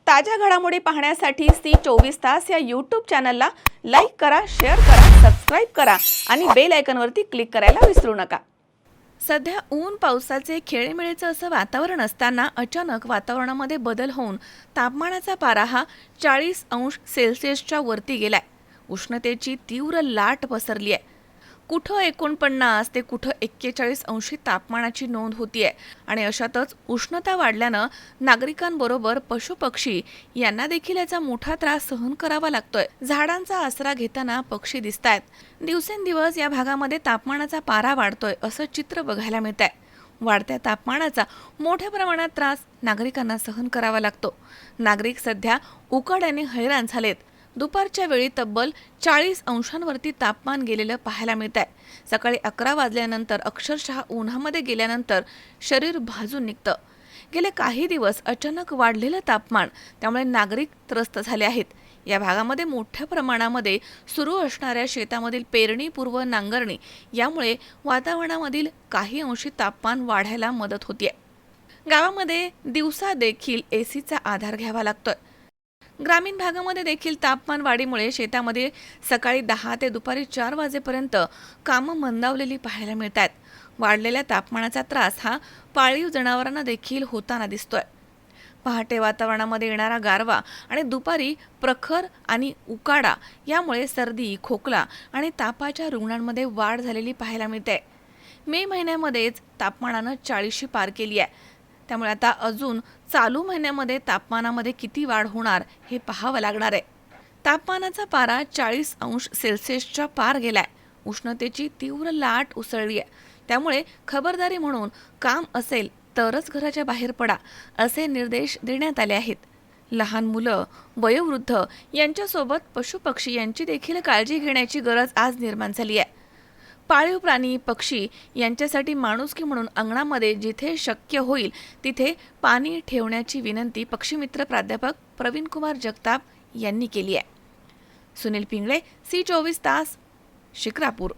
ताज्या घडामोडी पाहण्यासाठी सी 24 तास या यूट्यूब चॅनलला लाईक करा, शेअर करा, सबस्क्राईब करा आणि बेल आयकॉनवरती क्लिक करायला विसरू नका। सध्या ऊन पावसाचे खेळीमेळीचं असं वातावरण असताना अचानक वातावरणामध्ये बदल होऊन तापमानाचा पारा हा 40°C वरती गेलाय। उष्णतेची तीव्र लाट पसरली आहे। कुठं 49 ते कुठं 41° तापमानाची नोंद होतीये आणि अशातच उष्णता वाढल्यानं नागरिकांबरोबर पशुपक्षी यांना देखील याचा मोठा त्रास सहन करावा लागतोय। झाडांचा आसरा घेताना पक्षी दिसतायत। दिवसेंदिवस या भागामध्ये तापमानाचा पारा वाढतोय असं चित्र बघायला मिळतंय। वाढत्या तापमानाचा मोठ्या प्रमाणात त्रास नागरिकांना सहन करावा लागतो। नागरिक सध्या उकाड्याने हैराण झालेत। दुपारच्या वेळी तब्बल 40° वरती तापमान गेलेलं पाहायला मिळतंय। सकाळी 11 वाजल्यानंतर अक्षरशः उन्हामध्ये गेल्यानंतर शरीर भाजून निघतं। गेले काही दिवस अचानक वाढलेलं तापमान त्यामुळे नागरिक त्रस्त झाले आहेत। या भागामध्ये मोठ्या प्रमाणामध्ये सुरू असणाऱ्या शेतामधील पेरणीपूर्व नांगरणी यामुळे वातावरणामधील काही अंशी तापमान वाढायला मदत होतीये। गावामध्ये दिवसा देखील एसीचा आधार घ्यावा लागतोय। ग्रामीण भागामध्ये देखील तापमान वाढीमुळे शेतामध्ये सकाळी 10 ते दुपारी 4 वाजेपर्यंत कामं मंदावलेली पाहायला मिळतात। वाढलेल्या तापमानाचा त्रास हा पाळीव जनावरांना देखील होताना दिसतोय। पहाटे वातावरणामध्ये येणारा गारवा आणि दुपारी प्रखर आणि उकाडा यामुळे सर्दी, खोकला आणि तापाच्या रुग्णांमध्ये वाढ झालेली पाहायला मिळते। मे महिन्यामध्येच तापमानानं 40 पार केली आहे। त्यामुळे आता अजून चालू महिन्यामध्ये तापमानामध्ये किती वाढ होणार हे पाहावं लागणार आहे। तापमानाचा पारा 40°C पार गेलाय। उष्णतेची तीव्र लाट उसळली आहे। त्यामुळे खबरदारी म्हणून काम असेल तरच घराच्या बाहेर पडा असे निर्देश देण्यात आले आहेत। लहान मुलं, वयोवृद्ध यांच्यासोबत पशुपक्षी यांची देखील काळजी घेण्याची गरज आज निर्माण झाली आहे। पाळीव प्राणी, पक्षी यांच्यासाठी माणुसकी म्हणून अंगणामध्ये जिथे शक्य होईल तिथे पाणी ठेवण्याची विनंती पक्षीमित्र प्राध्यापक प्रवीणकुमार जगताप यांनी केली आहे। सुनील पिंगळे, सी 24 तास, शिक्रापूर।